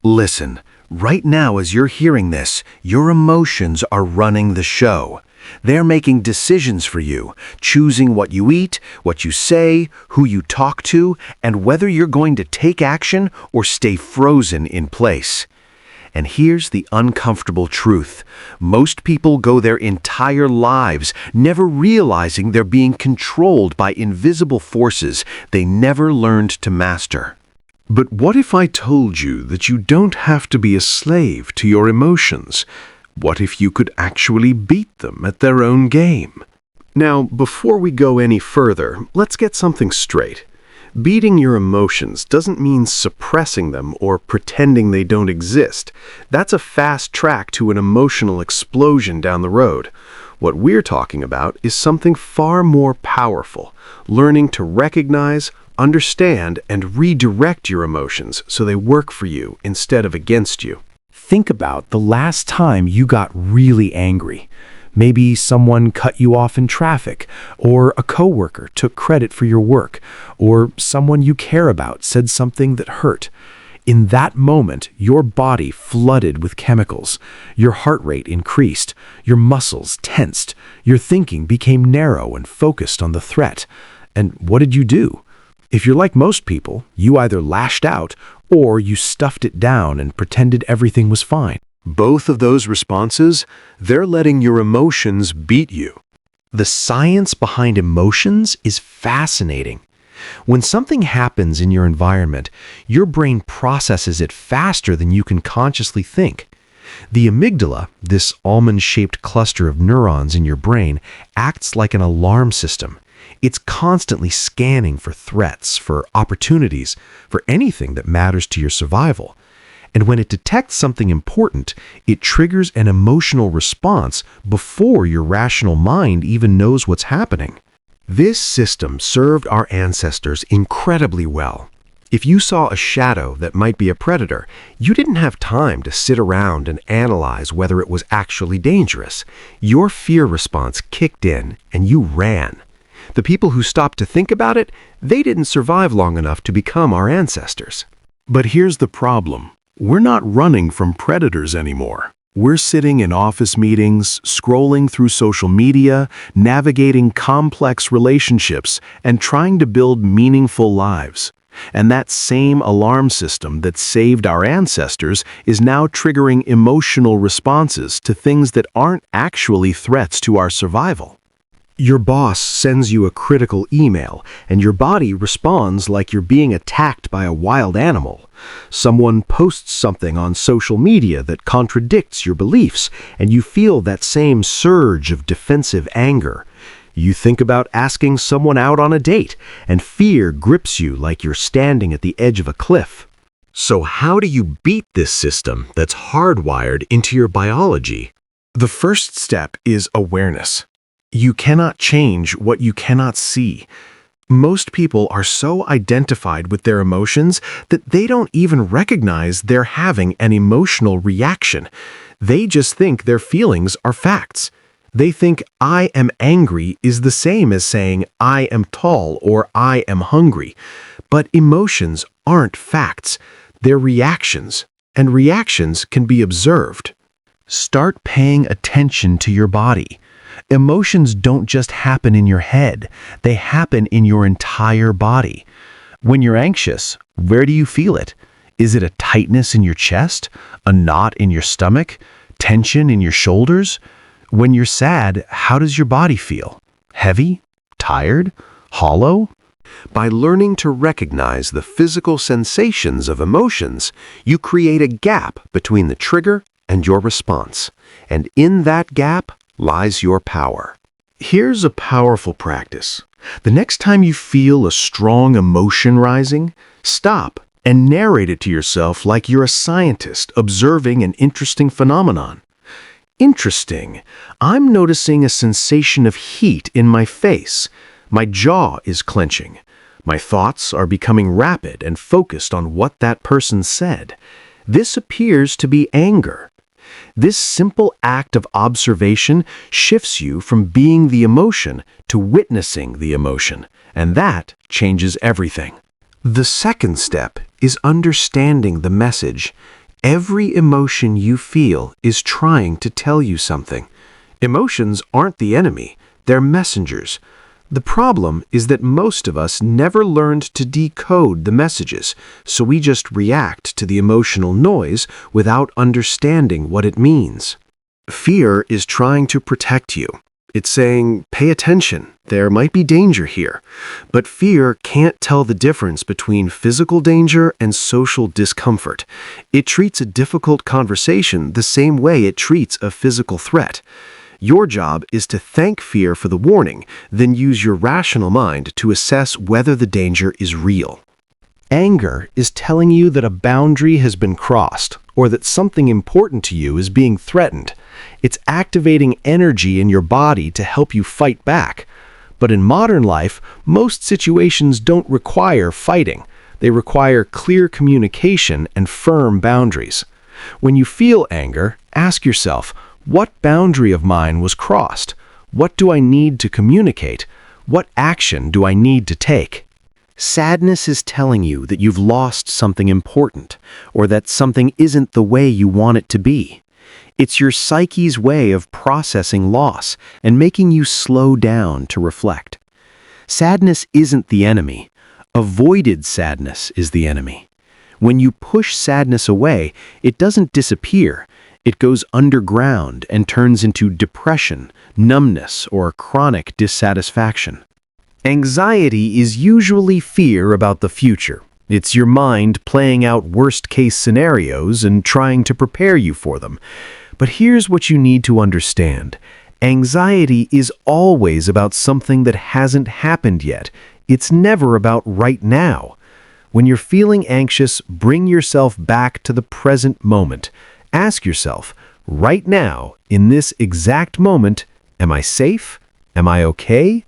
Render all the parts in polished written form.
Listen, right now as you're hearing this, your emotions are running the show. They're making decisions for you, choosing what you eat, what you say, who you talk to, and whether you're going to take action or stay frozen in place. And here's the uncomfortable truth. Most people go their entire lives never realizing they're being controlled by invisible forces they never learned to master. But what if I told you that you don't have to be a slave to your emotions? What if you could actually beat them at their own game? Now, before we go any further, let's get something straight. Beating your emotions doesn't mean suppressing them or pretending they don't exist. That's a fast track to an emotional explosion down the road. What we're talking about is something far more powerful, learning to recognize, understand, and redirect your emotions so they work for you instead of against you. Think about the last time you got really angry. Maybe someone cut you off in traffic, or a coworker took credit for your work, or someone you care about said something that hurt. In that moment, your body flooded with chemicals. Your heart rate increased, your muscles tensed, your thinking became narrow and focused on the threat. And what did you do? If you're like most people, you either lashed out or you stuffed it down and pretended everything was fine. Both of those responses, they're letting your emotions beat you. The science behind emotions is fascinating. When something happens in your environment, your brain processes it faster than you can consciously think. The amygdala, this almond-shaped cluster of neurons in your brain, acts like an alarm system. It's constantly scanning for threats, for opportunities, for anything that matters to your survival. And when it detects something important, it triggers an emotional response before your rational mind even knows what's happening. This system served our ancestors incredibly well. If you saw a shadow that might be a predator, you didn't have time to sit around and analyze whether it was actually dangerous. Your fear response kicked in and you ran. The people who stopped to think about it, they didn't survive long enough to become our ancestors. But here's the problem. We're not running from predators anymore. We're sitting in office meetings, scrolling through social media, navigating complex relationships, and trying to build meaningful lives. And that same alarm system that saved our ancestors is now triggering emotional responses to things that aren't actually threats to our survival. Your boss sends you a critical email, and your body responds like you're being attacked by a wild animal. Someone posts something on social media that contradicts your beliefs, and you feel that same surge of defensive anger. You think about asking someone out on a date, and fear grips you like you're standing at the edge of a cliff. So how do you beat this system that's hardwired into your biology? The first step is awareness. You cannot change what you cannot see. Most people are so identified with their emotions that they don't even recognize they're having an emotional reaction. They just think their feelings are facts. They think I am angry is the same as saying I am tall or I am hungry. But emotions aren't facts. They're reactions, and reactions can be observed. Start paying attention to your body. Emotions don't just happen in your head, they happen in your entire body. When you're anxious, where do you feel it? Is it a tightness in your chest? A knot in your stomach? Tension in your shoulders? When you're sad, how does your body feel? Heavy? Tired? Hollow? By learning to recognize the physical sensations of emotions, you create a gap between the trigger and your response. And in that gap lies your power. Here's a powerful practice. The next time you feel a strong emotion rising, stop and narrate it to yourself like you're a scientist observing an interesting phenomenon. Interesting. I'm noticing a sensation of heat in my face. My jaw is clenching. My thoughts are becoming rapid and focused on what that person said. This appears to be anger. This simple act of observation shifts you from being the emotion to witnessing the emotion, and that changes everything. The second step is understanding the message. Every emotion you feel is trying to tell you something. Emotions aren't the enemy, they're messengers. The problem is that most of us never learned to decode the messages, so we just react to the emotional noise without understanding what it means. Fear is trying to protect you. It's saying, pay attention, there might be danger here. But fear can't tell the difference between physical danger and social discomfort. It treats a difficult conversation the same way it treats a physical threat. Your job is to thank fear for the warning, then use your rational mind to assess whether the danger is real. Anger is telling you that a boundary has been crossed or that something important to you is being threatened. It's activating energy in your body to help you fight back. But in modern life, most situations don't require fighting. They require clear communication and firm boundaries. When you feel anger, ask yourself, what boundary of mine was crossed? What do I need to communicate? What action do I need to take? Sadness is telling you that you've lost something important, or that something isn't the way you want it to be. It's your psyche's way of processing loss and making you slow down to reflect. Sadness isn't the enemy. Avoided sadness is the enemy. When you push sadness away, it doesn't disappear. It goes underground and turns into depression, numbness, or chronic dissatisfaction. Anxiety is usually fear about the future. It's your mind playing out worst-case scenarios and trying to prepare you for them. But here's what you need to understand. Anxiety is always about something that hasn't happened yet. It's never about right now. When you're feeling anxious, bring yourself back to the present moment. Ask yourself, right now, in this exact moment, am I safe? Am I okay?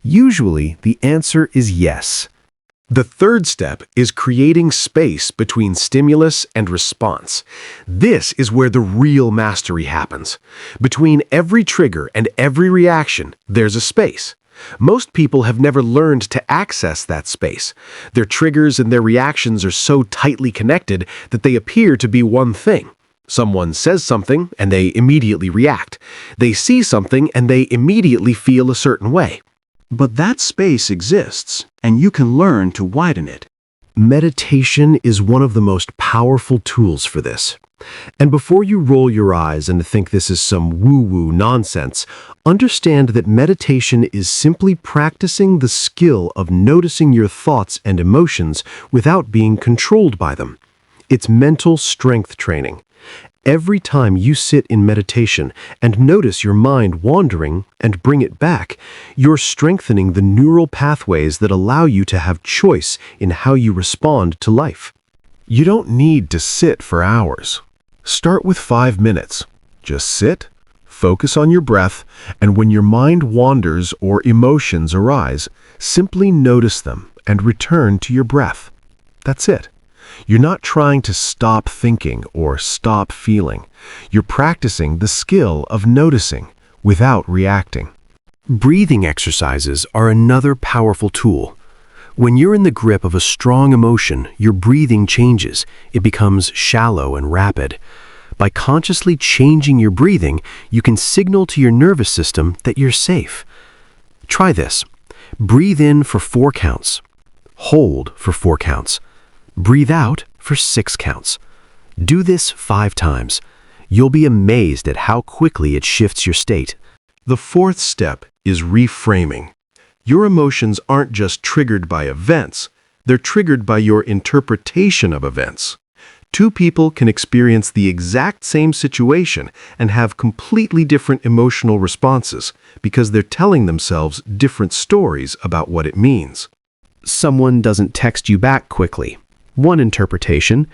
Usually, the answer is yes. The third step is creating space between stimulus and response. This is where the real mastery happens. Between every trigger and every reaction, there's a space. Most people have never learned to access that space. Their triggers and their reactions are so tightly connected that they appear to be one thing. Someone says something and they immediately react. They see something and they immediately feel a certain way. But that space exists, and you can learn to widen it. Meditation is one of the most powerful tools for this. And before you roll your eyes and think this is some woo-woo nonsense, understand that meditation is simply practicing the skill of noticing your thoughts and emotions without being controlled by them. It's mental strength training. Every time you sit in meditation and notice your mind wandering and bring it back, you're strengthening the neural pathways that allow you to have choice in how you respond to life. You don't need to sit for hours. Start with 5 minutes. Just sit, focus on your breath, and when your mind wanders or emotions arise, simply notice them and return to your breath. That's it. You're not trying to stop thinking or stop feeling. You're practicing the skill of noticing without reacting. Breathing exercises are another powerful tool. When you're in the grip of a strong emotion, your breathing changes. It becomes shallow and rapid. By consciously changing your breathing, you can signal to your nervous system that you're safe. Try this. Breathe in for 4 counts. Hold for 4 counts. Breathe out for 6 counts. Do this 5 times. You'll be amazed at how quickly it shifts your state. The fourth step is reframing. Your emotions aren't just triggered by events, they're triggered by your interpretation of events. 2 people can experience the exact same situation and have completely different emotional responses because they're telling themselves different stories about what it means. Someone doesn't text you back quickly. One interpretation,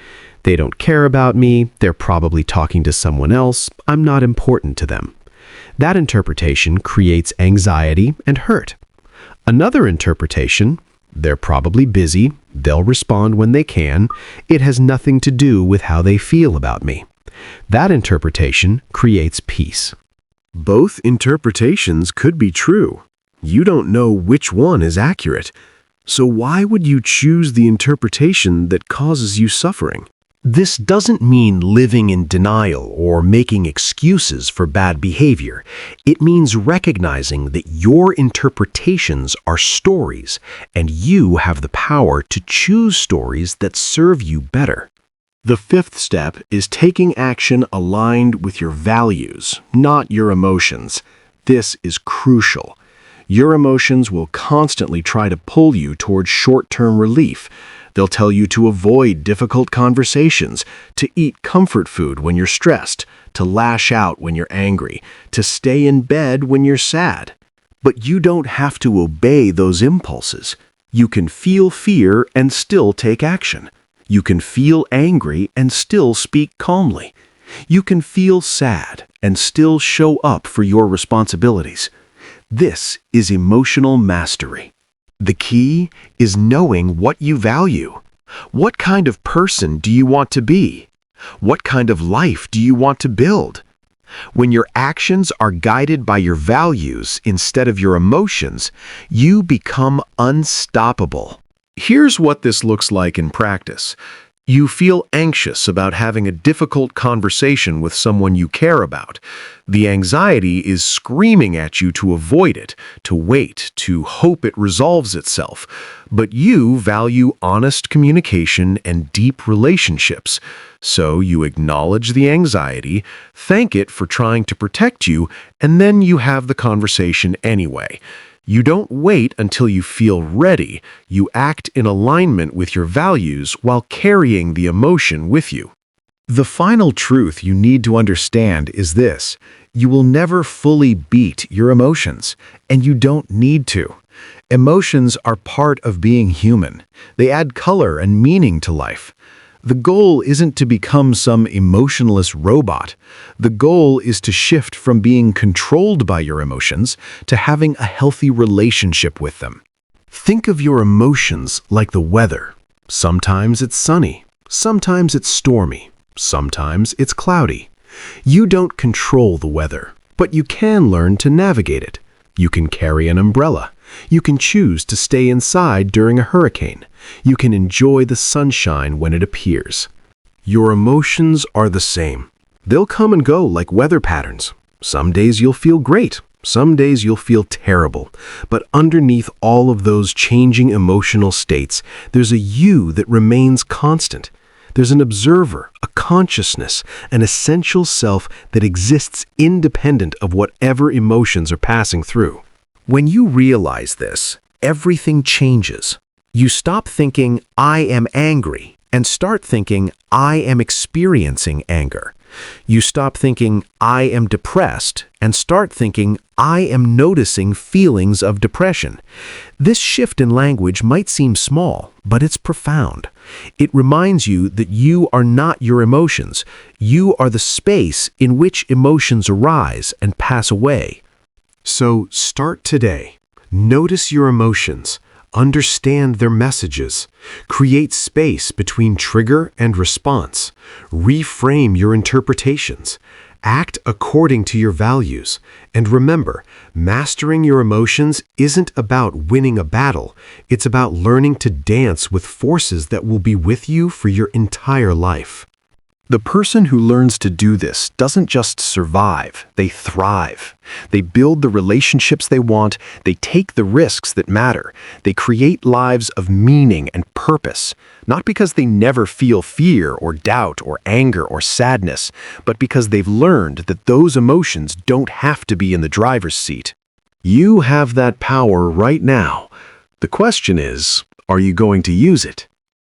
they don't care about me, they're probably talking to someone else, I'm not important to them. That interpretation creates anxiety and hurt. Another interpretation, they're probably busy, they'll respond when they can, it has nothing to do with how they feel about me. That interpretation creates peace. Both interpretations could be true. You don't know which one is accurate. So why would you choose the interpretation that causes you suffering? This doesn't mean living in denial or making excuses for bad behavior. It means recognizing that your interpretations are stories, and you have the power to choose stories that serve you better. The fifth step is taking action aligned with your values, not your emotions. This is crucial. Your emotions will constantly try to pull you towards short-term relief. They'll tell you to avoid difficult conversations, to eat comfort food when you're stressed, to lash out when you're angry, to stay in bed when you're sad. But you don't have to obey those impulses. You can feel fear and still take action. You can feel angry and still speak calmly. You can feel sad and still show up for your responsibilities. This is emotional mastery. The key is knowing what you value. What kind of person do you want to be? What kind of life do you want to build? When your actions are guided by your values instead of your emotions, you become unstoppable. Here's what this looks like in practice. You feel anxious about having a difficult conversation with someone you care about. The anxiety is screaming at you to avoid it, to wait, to hope it resolves itself. But you value honest communication and deep relationships. So you acknowledge the anxiety, thank it for trying to protect you, and then you have the conversation anyway. You don't wait until you feel ready. You act in alignment with your values while carrying the emotion with you. The final truth you need to understand is this: you will never fully beat your emotions, and you don't need to. Emotions are part of being human. They add color and meaning to life. The goal isn't to become some emotionless robot. The goal is to shift from being controlled by your emotions to having a healthy relationship with them. Think of your emotions like the weather. Sometimes it's sunny, sometimes it's stormy, sometimes it's cloudy. You don't control the weather, but you can learn to navigate it. You can carry an umbrella. You can choose to stay inside during a hurricane. You can enjoy the sunshine when it appears. Your emotions are the same. They'll come and go like weather patterns. Some days you'll feel great. Some days you'll feel terrible. But underneath all of those changing emotional states, there's a you that remains constant. There's an observer, a consciousness, an essential self that exists independent of whatever emotions are passing through. When you realize this, everything changes. You stop thinking, I am angry, and start thinking, I am experiencing anger. You stop thinking, I am depressed, and start thinking, I am noticing feelings of depression. This shift in language might seem small, but it's profound. It reminds you that you are not your emotions. You are the space in which emotions arise and pass away. So start today. Notice your emotions. Understand their messages. Create space between trigger and response. Reframe your interpretations. Act according to your values. And remember, mastering your emotions isn't about winning a battle. It's about learning to dance with forces that will be with you for your entire life. The person who learns to do this doesn't just survive, they thrive. They build the relationships they want, they take the risks that matter, they create lives of meaning and purpose, not because they never feel fear or doubt or anger or sadness, but because they've learned that those emotions don't have to be in the driver's seat. You have that power right now. The question is, are you going to use it?